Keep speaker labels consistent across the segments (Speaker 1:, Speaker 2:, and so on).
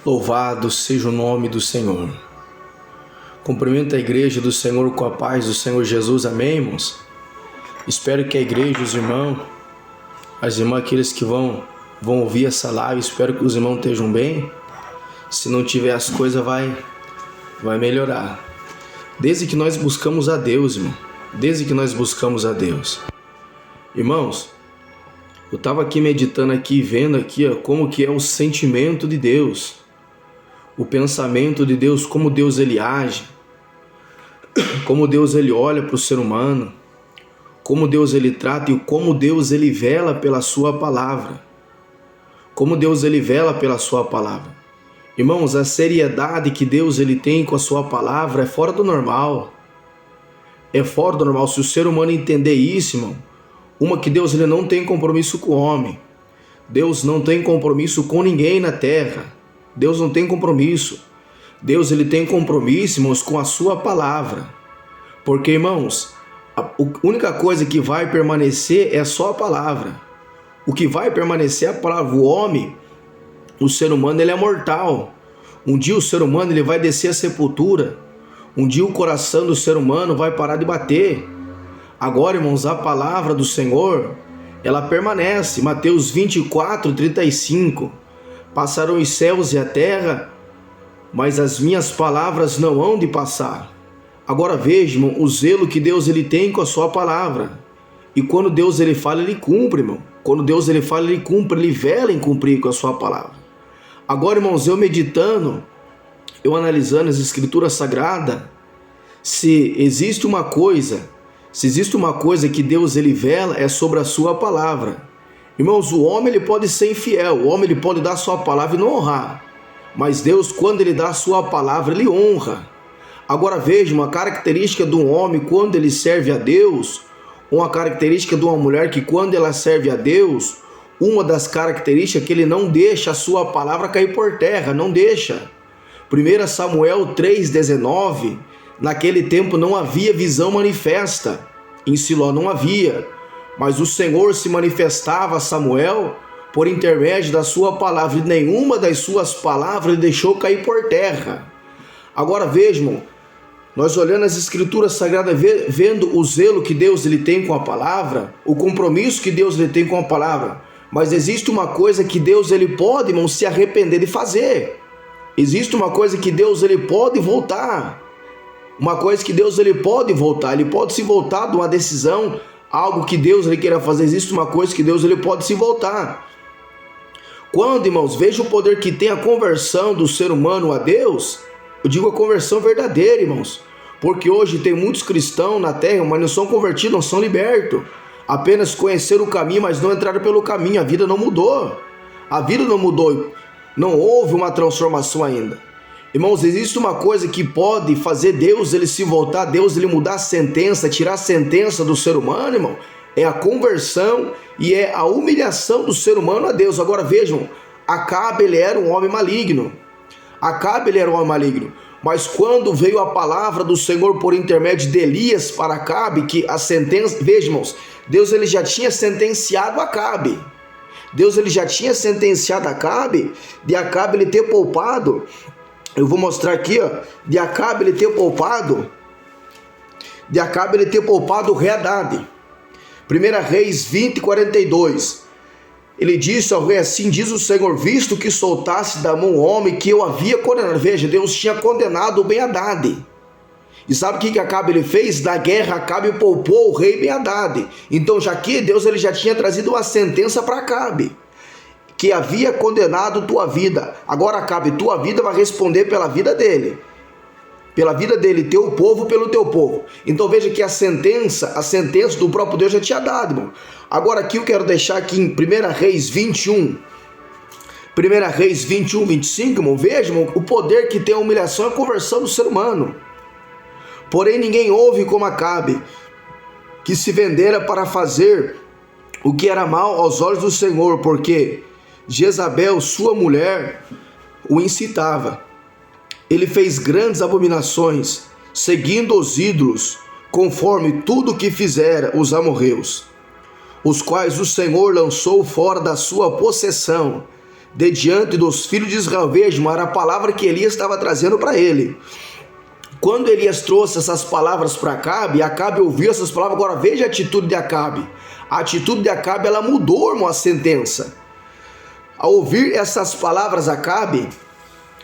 Speaker 1: Louvado seja o nome do Senhor. Cumprimento a igreja do Senhor com a paz do Senhor Jesus, amém, irmãos? Espero que a igreja, os irmãos, as irmãs, aqueles que vão ouvir essa live, espero que os irmãos estejam bem. Se não tiver, as coisas vai melhorar. Desde que nós buscamos a Deus, irmão. Desde que nós buscamos a Deus. Irmãos, eu estava aqui meditando aqui, vendo aqui como que é o sentimento de Deus. O pensamento de Deus, como Deus ele age, como Deus ele olha para o ser humano, como Deus ele trata e como Deus ele vela pela sua palavra. Como Deus ele vela pela sua palavra. Irmãos, a seriedade que Deus ele tem com a sua palavra é fora do normal. É fora do normal. Se o ser humano entender isso, irmão, que Deus ele não tem compromisso com o homem. Deus não tem compromisso com ninguém na terra. Deus não tem compromisso. Deus ele tem compromisso, irmãos, com a sua palavra. Porque, irmãos, a única coisa que vai permanecer é só a palavra. O que vai permanecer é a palavra. O homem, o ser humano, ele é mortal. Um dia o ser humano ele vai descer à sepultura. Um dia o coração do ser humano vai parar de bater. Agora, irmãos, a palavra do Senhor, ela permanece. Mateus 24:35. Passarão os céus e a terra, mas as minhas palavras não hão de passar. Agora vejam o zelo que Deus ele tem com a sua palavra. E quando Deus ele fala, ele cumpre, irmão. Quando Deus ele fala, ele cumpre, ele vela em cumprir com a sua palavra. Agora, irmãos, eu meditando, eu analisando as escrituras sagradas, se existe uma coisa que Deus ele vela, é sobre a sua palavra. Irmãos, o homem ele pode ser infiel, o homem ele pode dar a sua palavra e não honrar. Mas Deus, quando ele dá a sua palavra, ele honra. Agora veja, uma característica de um homem quando ele serve a Deus, uma característica de uma mulher que quando ela serve a Deus, uma das características é que ele não deixa a sua palavra cair por terra, não deixa. 1 Samuel 3:19, naquele tempo não havia visão manifesta, em Siló não havia. Mas o Senhor se manifestava a Samuel por intermédio da sua palavra, e nenhuma das suas palavras ele deixou cair por terra. Agora vejam, nós olhando as escrituras sagradas, vendo o zelo que Deus ele tem com a palavra, o compromisso que Deus ele tem com a palavra, mas existe uma coisa que Deus ele pode, irmão, se arrepender de fazer. Existe uma coisa que Deus ele pode voltar. Uma coisa que Deus ele pode voltar, ele pode se voltar de uma decisão, algo que Deus ele queira fazer. Existe uma coisa que Deus ele pode se voltar. Quando, irmãos, veja o poder que tem a conversão do ser humano a Deus, eu digo a conversão verdadeira, irmãos, porque hoje tem muitos cristãos na terra, mas não são convertidos, não são libertos, apenas conheceram o caminho, mas não entraram pelo caminho. A vida não mudou, não houve uma transformação ainda. Irmãos, existe uma coisa que pode fazer Deus ele se voltar, Deus ele mudar a sentença, tirar a sentença do ser humano, irmão, é a conversão e é a humilhação do ser humano a Deus. Agora vejam, Acabe ele era um homem maligno. Mas quando veio a palavra do Senhor por intermédio de Elias para Acabe, que a sentença, vejam, irmãos, Deus ele já tinha sentenciado Acabe. Deus ele já tinha sentenciado Acabe, de Acabe ele ter poupado. Eu vou mostrar aqui, de Acabe ele ter poupado o rei Haddad. 1 Reis 20:42. Ele disse ao rei: assim diz o Senhor, visto que soltasse da mão o homem que eu havia condenado. Veja, Deus tinha condenado o Ben-Hadad. E sabe o que Acabe ele fez? Na guerra, Acabe poupou o rei Ben-Hadad. Então, já que Deus ele já tinha trazido uma sentença para Acabe, que havia condenado tua vida. Agora, Acabe, tua vida vai responder pela vida dele. Pela vida dele, teu povo pelo teu povo. Então veja que a sentença do próprio Deus já tinha dado, irmão. Agora aqui eu quero deixar aqui em 1 Reis 21. 1 Reis 21:25, irmão. Veja, irmão, o poder que tem a humilhação e a conversão do ser humano. Porém ninguém houve como Acabe, que se vendera para fazer o que era mal aos olhos do Senhor, porque Jezabel, sua mulher, o incitava. Ele fez grandes abominações, seguindo os ídolos, conforme tudo que fizera os amorreus, os quais o Senhor lançou fora da sua possessão, de diante dos filhos de Israel. Vejam, era a palavra que Elias estava trazendo para ele. Quando Elias trouxe essas palavras para Acabe, Acabe ouviu essas palavras. Agora veja a atitude de Acabe. A atitude de Acabe, ela mudou, irmão, a sentença. Ao ouvir essas palavras, Acabe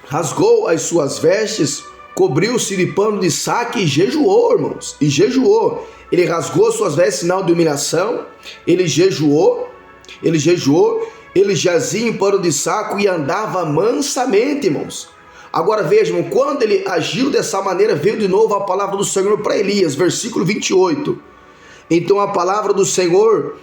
Speaker 1: rasgou as suas vestes, cobriu-se de pano de saco e jejuou, irmãos. E jejuou. Ele rasgou suas vestes, sinal de humilhação. Ele jejuou. Ele jazia em pano de saco e andava mansamente, irmãos. Agora vejam, quando ele agiu dessa maneira, veio de novo a palavra do Senhor para Elias, versículo 28. Então a palavra do Senhor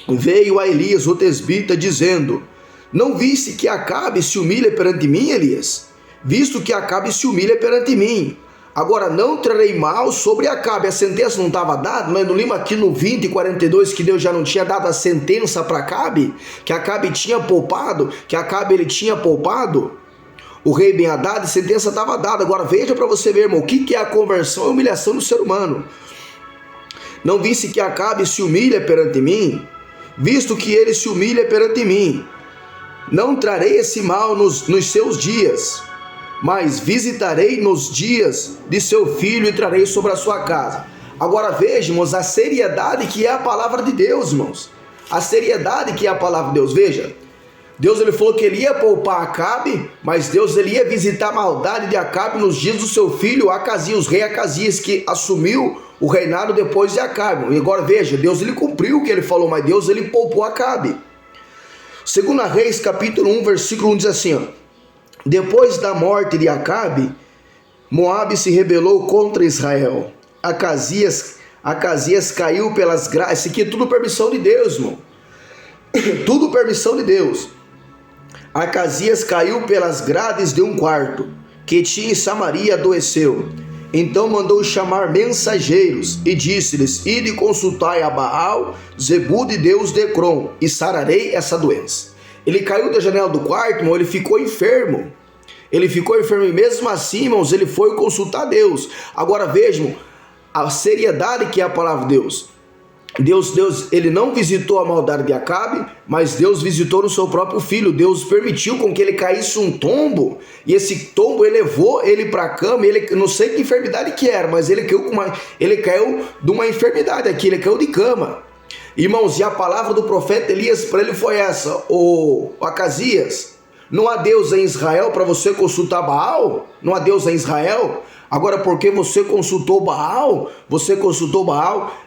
Speaker 1: veio a Elias, o tesbita, dizendo: não viste que Acabe se humilha perante mim, Elias? Visto que Acabe se humilha perante mim. Agora não trarei mal sobre Acabe. A sentença não estava dada, mas no lima aqui no 20:42 que Deus já não tinha dado a sentença para Acabe, que Acabe tinha poupado, ele tinha poupado o rei Ben-Hadad, a sentença estava dada. Agora veja para você ver, irmão, o que é a conversão e a humilhação do ser humano. Não visse que Acabe se humilha perante mim, visto que ele se humilha perante mim. Não trarei esse mal nos seus dias, mas visitarei nos dias de seu filho e trarei sobre a sua casa. Agora vejamos a seriedade que é a palavra de Deus, irmãos. A seriedade que é a palavra de Deus. Veja, Deus ele falou que ele ia poupar Acabe, mas Deus ele ia visitar a maldade de Acabe nos dias do seu filho Acasias, o rei Acasias, que assumiu o reinado depois de Acabe. E agora veja, Deus ele cumpriu o que ele falou, mas Deus ele poupou Acabe. 2 Reis capítulo 1, versículo 1 diz assim, ó: depois da morte de Acabe, Moabe se rebelou contra Israel. Acasias caiu pelas graças. Isso aqui é tudo permissão de Deus, irmão. Tudo permissão de Deus. Acasias caiu pelas grades de um quarto que tinha em Samaria, adoeceu. Então mandou chamar mensageiros e disse-lhes: ide consultai a Baal, Zebu de Deus de Ecrom, e sararei essa doença. Ele caiu da janela do quarto, irmão, ele ficou enfermo. Ele ficou enfermo e mesmo assim, irmãos, ele foi consultar Deus. Agora vejam a seriedade que é a palavra de Deus. Deus, ele não visitou a maldade de Acabe, mas Deus visitou no seu próprio filho. Deus permitiu com que ele caísse um tombo, e esse tombo elevou ele para a cama. Ele, não sei que enfermidade que era, mas ele caiu de uma enfermidade aqui, ele caiu de cama. Irmãos, e a palavra do profeta Elias para ele foi essa: o Acasias, não há Deus em Israel para você consultar Baal? Não há Deus em Israel? Agora, porque você consultou Baal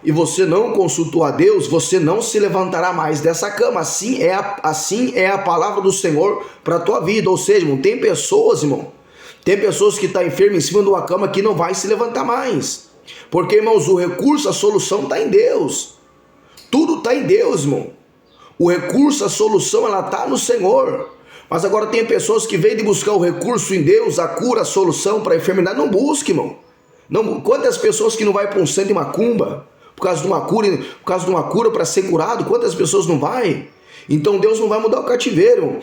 Speaker 1: e você não consultou a Deus, você não se levantará mais dessa cama. Assim é a palavra do Senhor para a tua vida. Ou seja, irmão, tem pessoas, irmão, tem pessoas que estão enfermas em cima de uma cama que não vai se levantar mais. Porque, irmãos, o recurso, a solução está em Deus. Tudo está em Deus, irmão. O recurso, a solução, ela está no Senhor. Mas agora tem pessoas que vêm de buscar o recurso em Deus, a cura, a solução para a enfermidade. Não busque, irmão. Não, quantas pessoas que não vai para um centro de macumba por causa de uma cura para ser curado? Quantas pessoas não vai? Então Deus não vai mudar o cativeiro.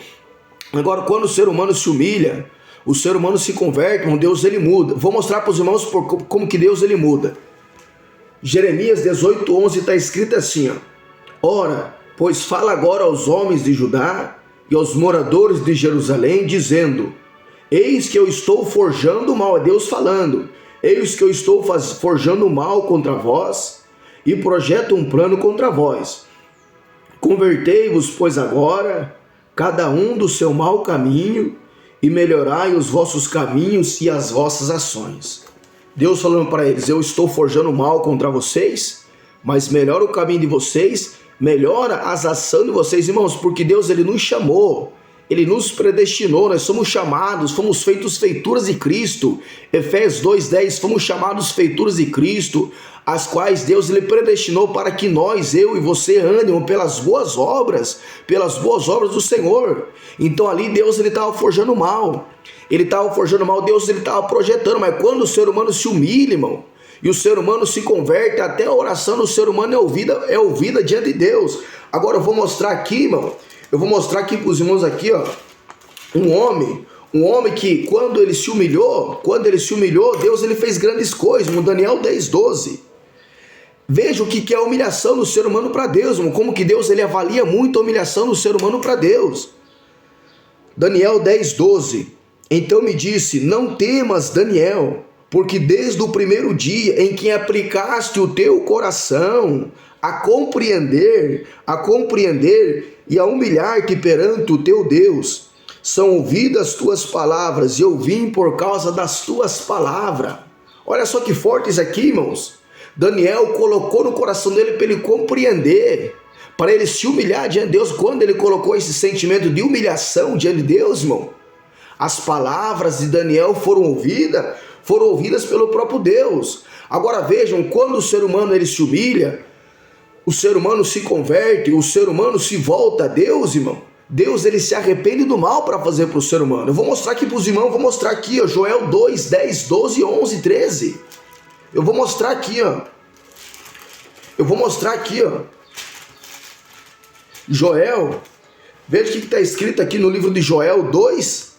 Speaker 1: Agora, quando o ser humano se humilha, o ser humano se converte, irmão, Deus ele muda. Vou mostrar para os irmãos como que Deus ele muda. Jeremias 18:11 está escrito assim, ó: ora, pois fala agora aos homens de Judá e aos moradores de Jerusalém, dizendo: eis que eu estou forjando mal. É Deus falando: eis que eu estou forjando mal contra vós e projeto um plano contra vós. Convertei-vos, pois, agora, cada um do seu mau caminho, e melhorai os vossos caminhos e as vossas ações. Deus falando para eles: eu estou forjando mal contra vocês, mas melhora o caminho de vocês, melhora as ações de vocês, irmãos, porque Deus ele nos chamou, ele nos predestinou, nós somos chamados, fomos feitos feituras de Cristo. Efésios 2:10, fomos chamados feituras de Cristo, as quais Deus ele predestinou para que nós, eu e você, andem pelas boas obras do Senhor. Então ali Deus ele estava forjando mal, Deus ele estava projetando. Mas quando o ser humano se humilha, irmão, e o ser humano se converte, até a oração do ser humano é ouvida diante de Deus. Agora eu vou mostrar aqui, irmão, para os irmãos aqui, ó, um homem que quando ele se humilhou, Deus ele fez grandes coisas, no Daniel 10:12. Veja o que é a humilhação do ser humano para Deus, irmão, como que Deus ele avalia muito a humilhação do ser humano para Deus. Daniel 10:12. Então me disse: não temas, Daniel, porque desde o primeiro dia em que aplicaste o teu coração a compreender e a humilhar-te perante o teu Deus, são ouvidas as tuas palavras, e eu vim por causa das tuas palavras. Olha só que forte isso aqui, irmãos. Daniel colocou no coração dele para ele compreender, para ele se humilhar diante de Deus. Quando ele colocou esse sentimento de humilhação diante de Deus, irmão, as palavras de Daniel foram ouvidas pelo próprio Deus. Agora vejam, quando o ser humano ele se humilha, o ser humano se converte, o ser humano se volta a Deus, irmão. Deus ele se arrepende do mal para fazer para o ser humano. Eu vou mostrar aqui para os irmãos, vou mostrar aqui, ó, Joel 2, 10, 12, 11, 13. Eu vou mostrar aqui, ó. Joel, veja o que está escrito aqui no livro de Joel 2,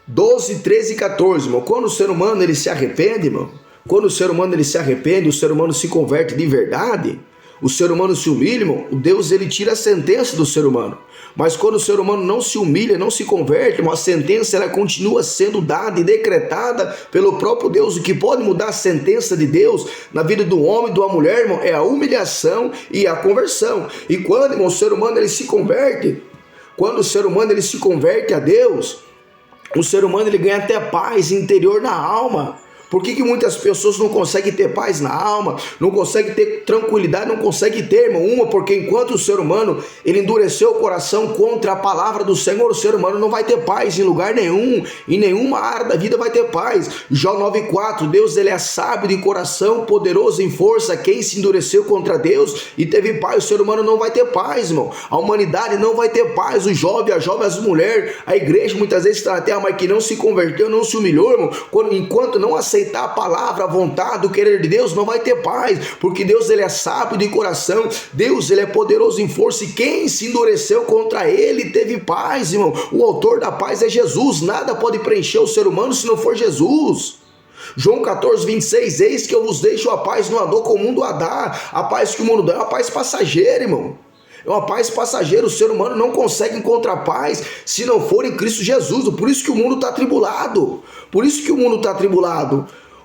Speaker 1: 12, 13 e 14, irmão. Quando o ser humano ele se arrepende, irmão, quando o ser humano ele se arrepende, o ser humano se converte de verdade, o ser humano se humilha, irmão, o Deus ele tira a sentença do ser humano. Mas quando o ser humano não se humilha, não se converte, irmão, a sentença ela continua sendo dada e decretada pelo próprio Deus. O que pode mudar a sentença de Deus na vida do homem e de uma mulher, irmão, é a humilhação e a conversão. E quando, irmão, o ser humano ele se converte, quando o ser humano ele se converte a Deus, o ser humano ele ganha até paz interior na alma. Por que muitas pessoas não conseguem ter paz na alma, não conseguem ter tranquilidade, não conseguem ter, irmão? Porque enquanto o ser humano ele endureceu o coração contra a palavra do Senhor, o ser humano não vai ter paz em lugar nenhum, em nenhuma área da vida vai ter paz. Jó 9:4, Deus ele é sábio de coração, poderoso em força, quem se endureceu contra Deus e teve paz, o ser humano não vai ter paz, irmão. A humanidade não vai ter paz, o jovem, a jovem, as mulheres, a igreja muitas vezes está na terra, mas que não se converteu, não se humilhou, irmão, enquanto não aceitar a palavra, a vontade, o querer de Deus, não vai ter paz, porque Deus ele é sábio de coração, Deus ele é poderoso em força, e quem se endureceu contra ele teve paz, irmão. O autor da paz é Jesus, nada pode preencher o ser humano se não for Jesus. João 14:26, eis que eu vos deixo a paz, não a dou como o mundo a dá. A paz que o mundo dá é uma paz passageira, irmão. É uma paz passageira. O ser humano não consegue encontrar paz se não for em Cristo Jesus. Por isso que o mundo está atribulado.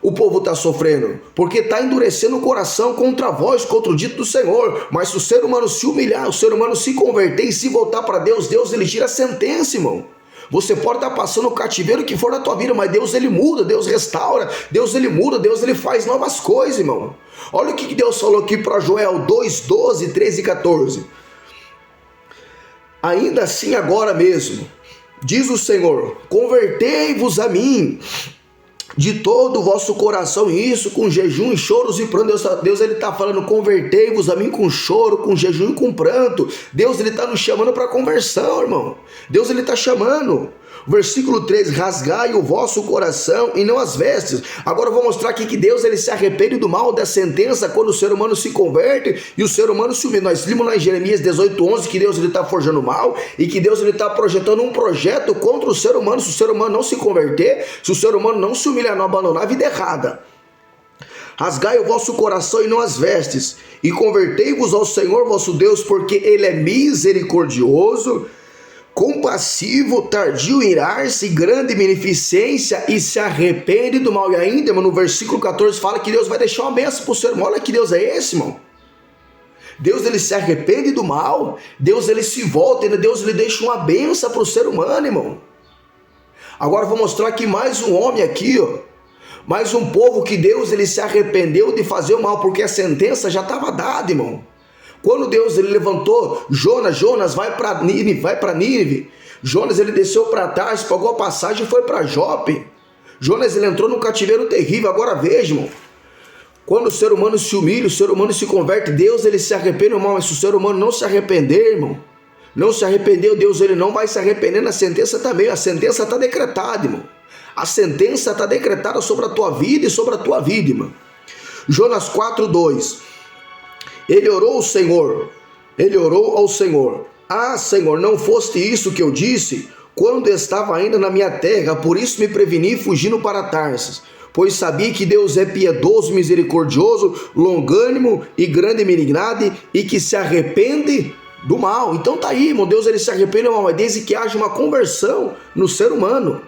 Speaker 1: O povo está sofrendo, porque está endurecendo o coração contra a voz, contra o dito do Senhor. Mas se o ser humano se humilhar, o ser humano se converter e se voltar para Deus, Deus ele tira a sentença, irmão. Você pode estar passando o cativeiro que for na tua vida, mas Deus ele muda, Deus restaura, Deus ele muda, Deus ele faz novas coisas, irmão. Olha o que Deus falou aqui para Joel 2, 12, 13 e 14. Ainda assim agora mesmo, diz o Senhor, convertei-vos a mim de todo o vosso coração, isso com jejum e choros e pranto. Deus ele está falando, convertei-vos a mim com choro, com jejum e com pranto. Deus ele está nos chamando para conversão, irmão. Deus ele está chamando. Versículo 3, rasgai o vosso coração e não as vestes. Agora eu vou mostrar aqui que Deus ele se arrepende do mal, da sentença, quando o ser humano se converte e o ser humano se humilha. Nós lemos lá em Jeremias 18:11 que Deus ele está forjando mal e que Deus ele está projetando um projeto contra o ser humano. Se o ser humano não se converter, se o ser humano não se humilhar, não abandonar a vida errada. Rasgai o vosso coração e não as vestes, e convertei-vos ao Senhor vosso Deus, porque ele é misericordioso, compassivo, tardio em irar-se, grande beneficência, e se arrepende do mal. E ainda, no versículo 14 fala que Deus vai deixar uma bênção para o ser humano. Olha que Deus é esse, irmão. Deus ele se arrepende do mal, Deus ele se volta, Deus ele deixa uma bênção para o ser humano, irmão. Agora eu vou mostrar aqui mais um homem aqui, ó. Mais um povo que Deus ele se arrependeu de fazer o mal, porque a sentença já estava dada, irmão. Quando Deus ele levantou Jonas vai para Nínive. Jonas ele desceu para Tarsis, pagou a passagem e foi para Jope. Jonas ele entrou num cativeiro terrível. Agora veja, irmão. Quando o ser humano se humilha, o ser humano se converte, Deus ele se arrepende do mal. Mas se o ser humano não se arrepender, irmão, não se arrependeu, Deus ele não vai se arrepender na sentença também. A sentença está decretada, irmão. A sentença está decretada sobre a tua vida e sobre a tua vida, irmão. Jonas 4:2. Ele orou ao Senhor. Ah, Senhor, não foste isso que eu disse quando estava ainda na minha terra, por isso me preveni fugindo para Tarsis, pois sabia que Deus é piedoso, misericordioso, longânimo e grande em benignidade, e que se arrepende do mal. Então tá aí, irmão, Deus ele se arrepende do mal, mas desde que haja uma conversão no ser humano.